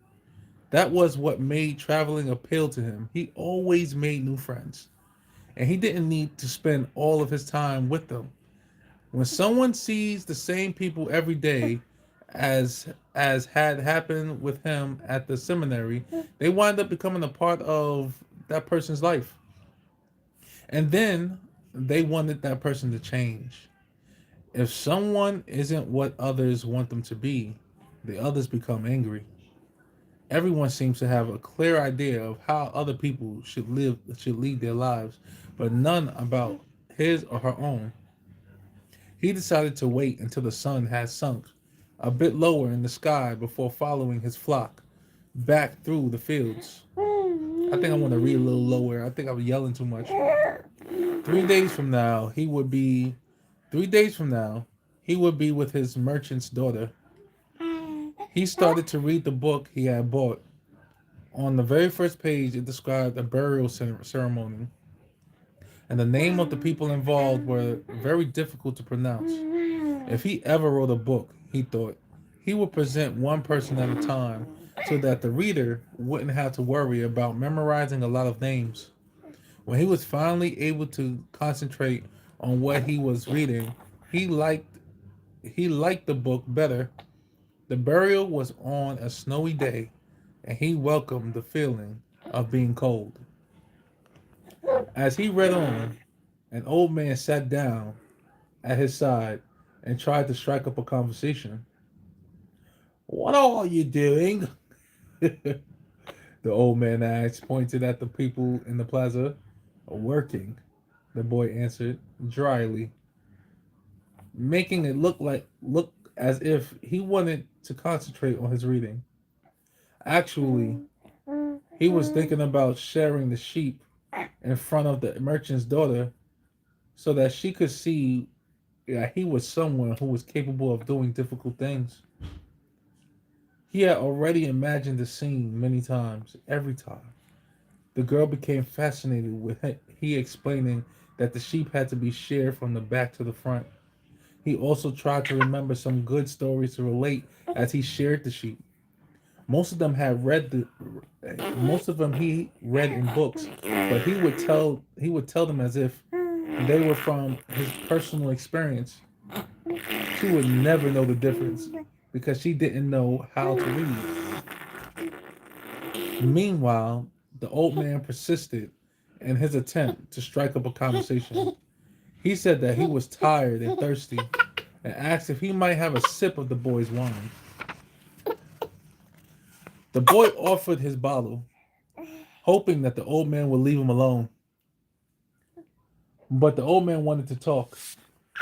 That was what made traveling appeal to him. He always made new friends, and he didn't need to spend all of his time with them. When someone sees the same people every day as had happened with him at the seminary, they wind up becoming a part of that person's life. And then they wanted that person to change. If someone isn't what others want them to be, the others become angry. Everyone seems to have a clear idea of how other people should lead their lives, but none about his or her own. He decided to wait until the sun had sunk a bit lower in the sky before following his flock back through the fields. I think I want to read a little lower. I think I'm yelling too much. 3 days from now, 3 days from now, he would be with his merchant's daughter. He started to read the book he had bought. On the very first page, it described a burial ceremony, and the name of the people involved were very difficult to pronounce. If he ever wrote a book, he thought, he would present one person at a time so that the reader wouldn't have to worry about memorizing a lot of names. When he was finally able to concentrate on what he was reading, he liked he liked the book better. The burial was on a snowy day, and he welcomed the feeling of being cold. As he read on, an old man sat down at his side and tried to strike up a conversation. "What are you doing?" The old man asked, pointed at the people in the plaza. "Working," the boy answered dryly, making it look as if he wanted to concentrate on his reading. Actually, he was thinking about sharing the sheep in front of the merchant's daughter so that she could see that he was someone who was capable of doing difficult things. He had already imagined the scene many times. Every time the girl became fascinated with he explaining that the sheep had to be shared from the back to the front. He also tried to remember some good stories to relate as he shared the sheep. Most of them had read the most of them he read in books, but he would tell them as if they were from his personal experience. She would never know the difference because she didn't know how to read. Meanwhile, the old man persisted in his attempt to strike up a conversation. He said that he was tired and thirsty and asked if he might have a sip of the boy's wine. The boy offered his bottle, hoping that the old man would leave him alone. But the old man wanted to talk.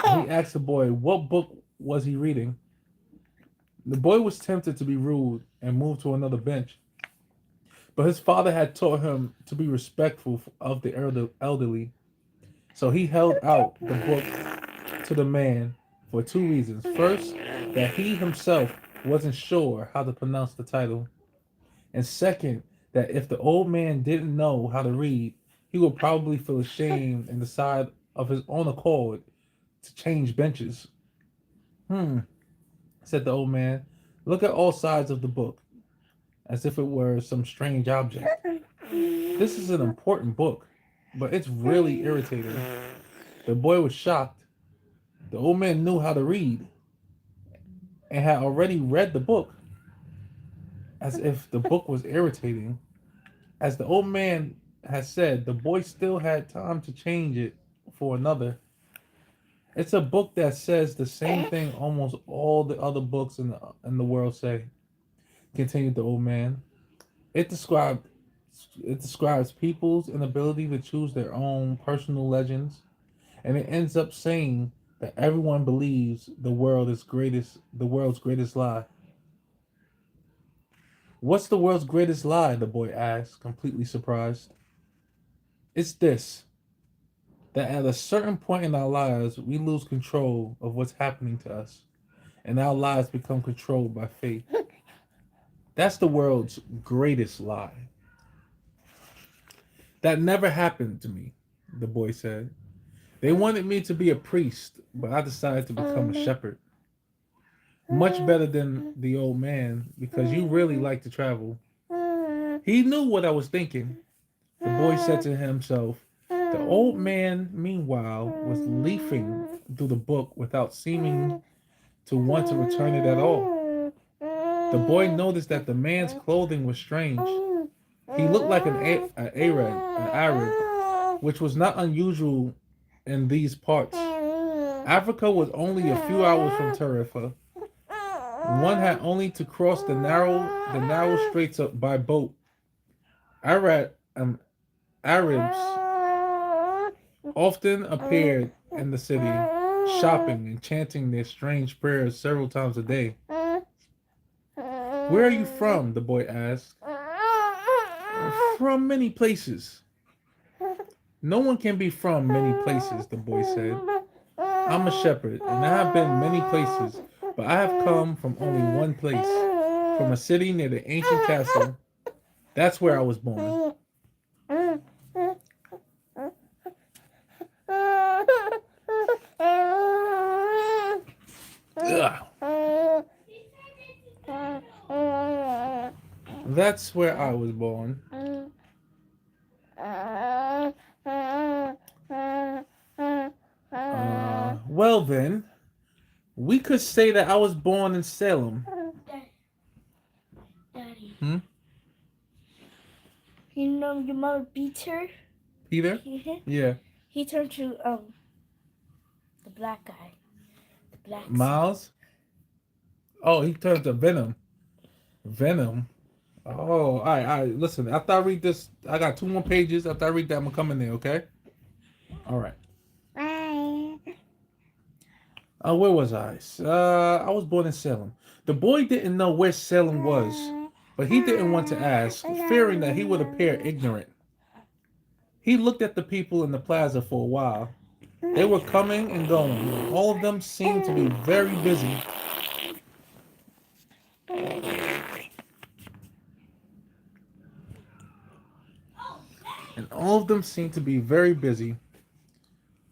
He asked the boy what book was he reading. The boy was tempted to be rude and move to another bench, but his father had taught him to be respectful of the elderly. So he held out the book to the man for two reasons. First, that he himself wasn't sure how to pronounce the title. And second, that if the old man didn't know how to read, he would probably feel ashamed and decide of his own accord to change benches. "Hmm," said the old man. "Look at all sides of the book, as if it were some strange object. This is an important book, but it's really irritating." The boy was shocked. The old man knew how to read and had already read the book, as if the book was irritating. As the old man had said, the boy still had time to change it for another. "It's a book that says the same thing almost all the other books in the world say," continued the old man. It described it describes people's inability to choose their own personal legends, and it ends up saying that everyone believes the world's greatest lie. "What's the world's greatest lie?" the boy asked, completely surprised. "It's this, that at a certain point in our lives we lose control of what's happening to us, and our lives become controlled by fate. That's the world's greatest lie." "That never happened to me," the boy said. They wanted me to be a priest, but I decided to become a shepherd. Much better than the old man, because you really like to travel. He knew what I was thinking. The boy said to himself. The old man, meanwhile, was leafing through the book without seeming to want to return it at all. The boy noticed that the man's clothing was strange. He looked like an Arab, which was not unusual in these parts. Africa was only a few hours from Tarifa. One had only to cross the narrow straits by boat. Arabs often appeared in the city, shopping and chanting their strange prayers several times a day. Where are you from? The boy asked. From many places. No one can be from many places, the boy said. I'm a shepherd, and I have been many places, but I have come from only one place, from a city near the ancient castle. That's where I was born. Ugh. That's where I was born. Well then, we could say that I was born in Salem. Daddy. Hmm? You know your mother beats her? Peter? Yeah. He turned to the black guy. The black Miles? Oh, he turned to Venom. Venom? Oh, all right. Listen, after I read this, I got 2 more pages. After I read that, I'm going to come in there, okay? All right. Where was I? I was born in Salem. The boy didn't know where Salem was, but he didn't want to ask, fearing that he would appear ignorant. He looked at the people in the plaza for a while. They were coming and going. All of them seemed to be very busy.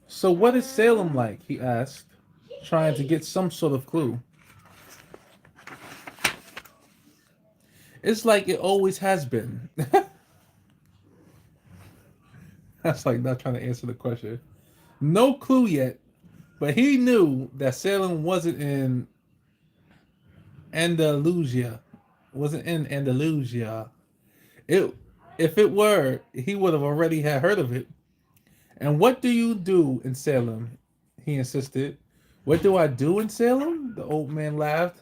So what is Salem like? He asked, trying to get some sort of clue. It's like it always has been. That's like not trying to answer the question. No clue yet, but he knew that Salem wasn't in Andalusia. If it were, he would have already had heard of it. And what do you do in Salem? He insisted. What do I do in Salem? The old man laughed.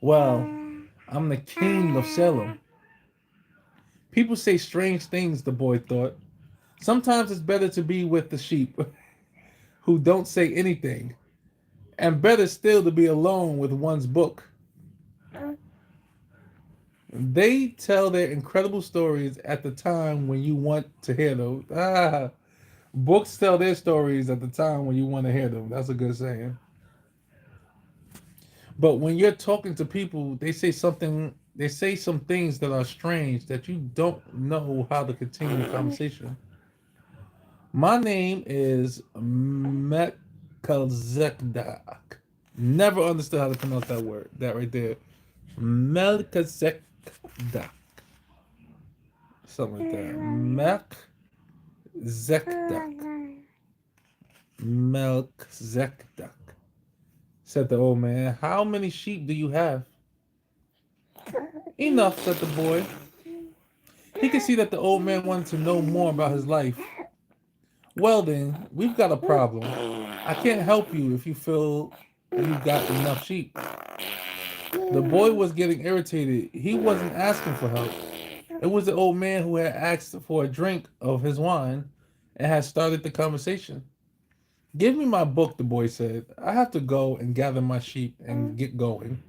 Well, I'm the king of Salem. People say strange things, the boy thought. Sometimes it's better to be with the sheep who don't say anything, and better still to be alone with one's book. They tell their incredible stories at the time when you want to hear them. Books tell their stories at the time when you want to hear them. That's a good saying. But when you're talking to people, they say some things that are strange that you don't know how to continue the conversation. My name is Melchizedek. Never understood how to pronounce that word. That right there. Melchizedek. Something like that. Melchizedek. Said the old man. How many sheep do you have? Enough, said the boy. He could see that the old man wanted to know more about his life. Well then, we've got a problem. I can't help you if you feel you've got enough sheep. The boy was getting irritated. He wasn't asking for help. It was the old man who had asked for a drink of his wine and had started the conversation. Give me my book, the boy said. I have to go and gather my sheep and get going.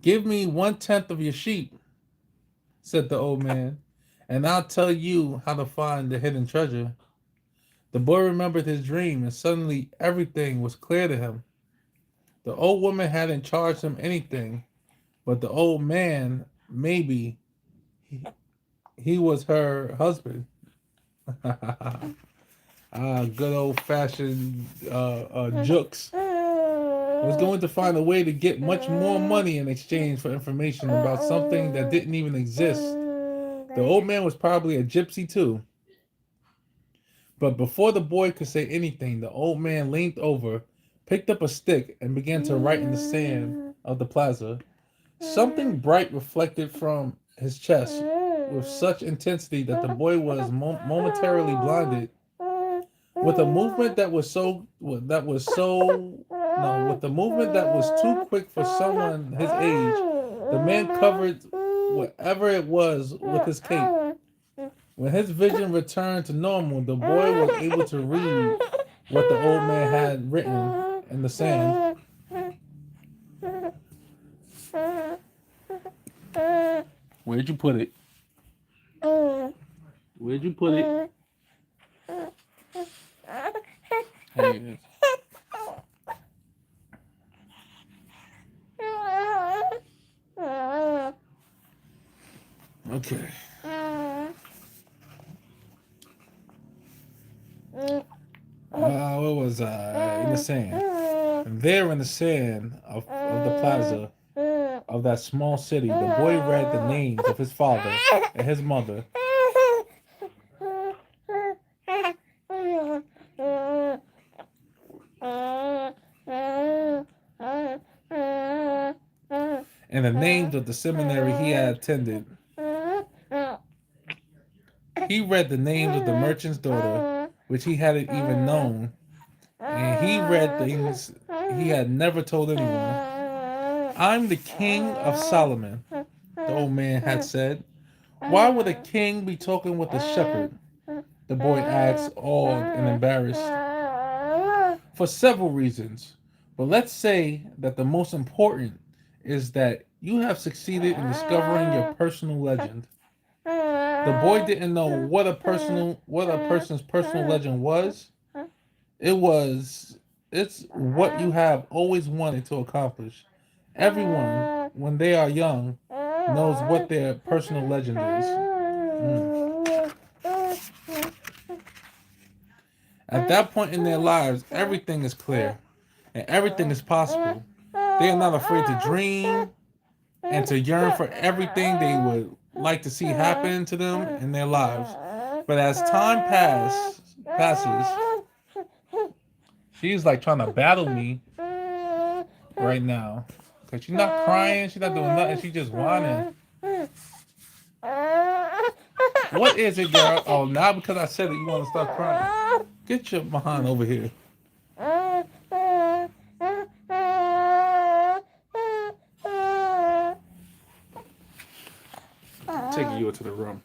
Give me 1/10 of your sheep, said the old man, and I'll tell you how to find the hidden treasure. The boy remembered his dream, and suddenly everything was clear to him. The old woman hadn't charged him anything, but the old man, maybe he was her husband. Good old fashioned jukes was going to find a way to get much more money in exchange for information about something that didn't even exist. The old man was probably a gypsy too. But before the boy could say anything, the old man leaned over, picked up a stick, and began to write in the sand of the plaza. Something bright reflected from his chest with such intensity that the boy was momentarily blinded. With a movement that was with a movement that was too quick for someone his age, the man covered whatever it was with his cape. When his vision returned to normal, the boy was able to read what the old man had written in the sand. Where'd you put it? Where'd you put it? Hey. Okay. What was I? In the sand. There in the sand of the plaza of that small city, the boy read the names of his father and his mother. And the names of the seminary he had attended. He read the names of the merchant's daughter, which he hadn't even known. And he read things he had never told anyone. I'm the king of Solomon, the old man had said. Why would a king be talking with a shepherd? The boy asked, awed and embarrassed. For several reasons. But let's say that the most important is that you have succeeded in discovering your personal legend. The boy didn't know what a person's personal legend was. It's what you have always wanted to accomplish. Everyone, when they are young, knows what their personal legend is. At that point in their lives, everything is clear and everything is possible. They are not afraid to dream and to yearn for everything they would like to see happen to them in their lives. But as time passes, she's like trying to battle me right now. Because she's not crying, she's not doing nothing, she's just whining. What is it, girl? Oh, now because I said it, you want to start crying. Get your behind over here. Taking you into the room.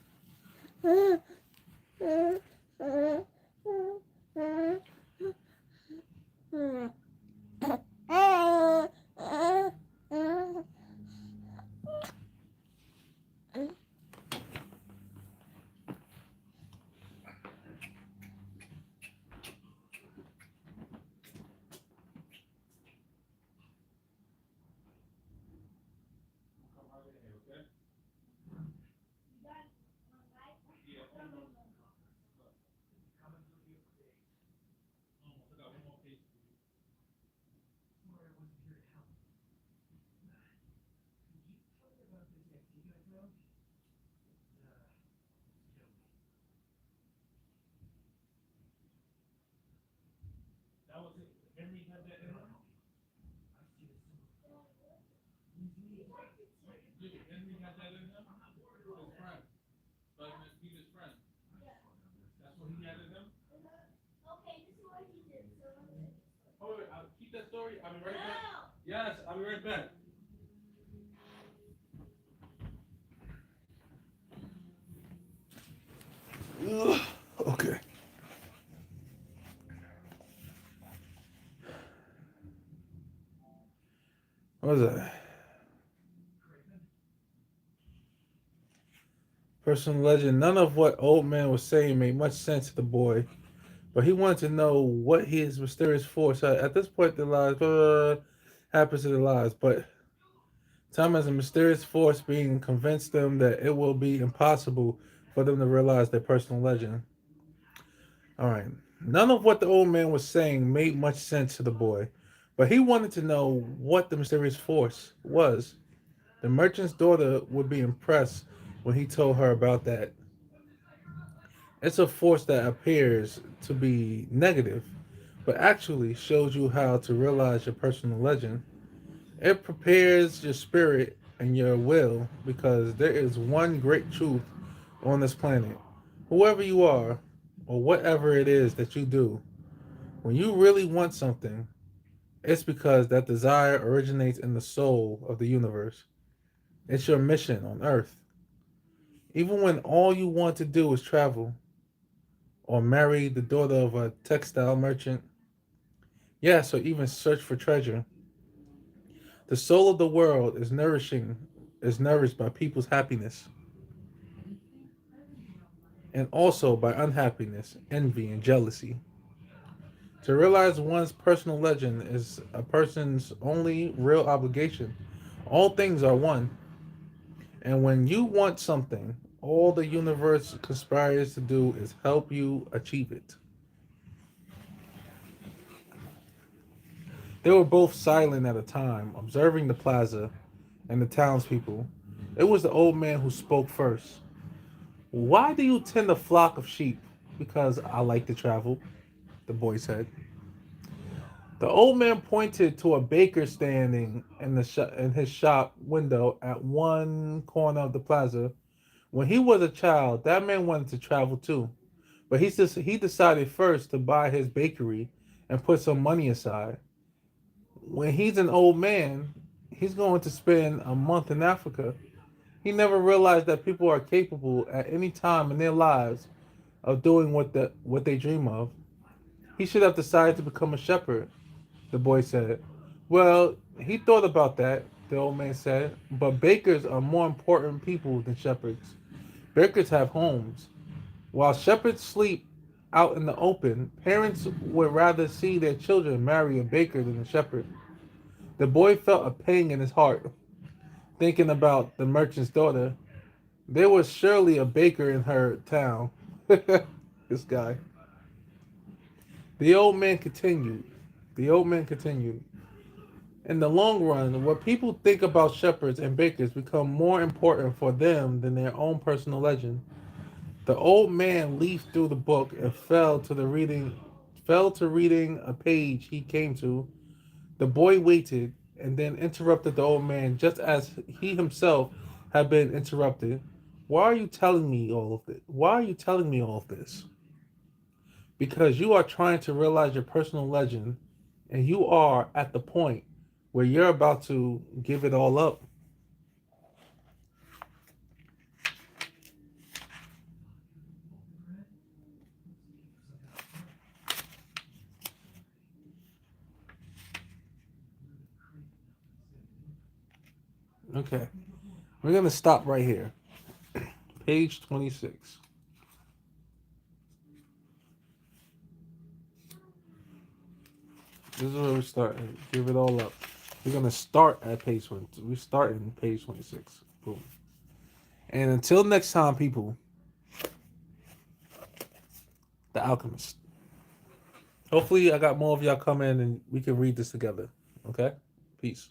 I'll be right back. Yes, I'll be right back. Okay. What was that? Personal legend. None of what old man was saying made much sense to the boy, but he wanted to know what his mysterious force. At this point, their lives happens to their lives, but time as a mysterious force being convinced them that it will be impossible for them to realize their personal legend. All right. None of what the old man was saying made much sense to the boy, but he wanted to know what the mysterious force was. The merchant's daughter would be impressed when he told her about that. It's a force that appears to be negative, but actually shows you how to realize your personal legend. It prepares your spirit and your will because there is one great truth on this planet. Whoever you are, or whatever it is that you do, when you really want something, it's because that desire originates in the soul of the universe. It's your mission on Earth. Even when all you want to do is travel, or marry the daughter of a textile merchant, yes, or even search for treasure, the soul of the world is nourished by people's happiness and also by unhappiness, envy, and jealousy. To realize one's personal legend is a person's only real obligation. All things are one, and when you want something, all the universe conspires to do is help you achieve it. They were both silent at a time, observing the plaza and the townspeople. It was the old man who spoke first. Why do you tend a flock of sheep? Because I like to travel, the boy said. The old man pointed to a baker standing in his shop window at one corner of the plaza. When he was a child, that man wanted to travel too, but he decided first to buy his bakery and put some money aside. When he's an old man, he's going to spend a month in Africa. He never realized that people are capable at any time in their lives of doing what they dream of. He should have decided to become a shepherd, the boy said. Well, he thought about that, the old man said, but bakers are more important people than shepherds. Bakers have homes. While shepherds sleep out in the open, parents would rather see their children marry a baker than a shepherd. The boy felt a pang in his heart, thinking about the merchant's daughter. There was surely a baker in her town. This guy. The old man continued. The old man continued. In the long run, what people think about shepherds and bakers become more important for them than their own personal legend. The old man leafed through the book and fell to reading a page he came to. The boy waited and then interrupted the old man just as he himself had been interrupted. Why are you telling me all of this? Why are you telling me all of this? Because you are trying to realize your personal legend and you are at the point where you're about to give it all up. Okay. We're going to stop right here. Page 26. This is where we start. Give it all up. We're going to start at page 1. We start in page 26. Boom. And until next time, people, The Alchemist. Hopefully, I got more of y'all come in and we can read this together. Okay? Peace.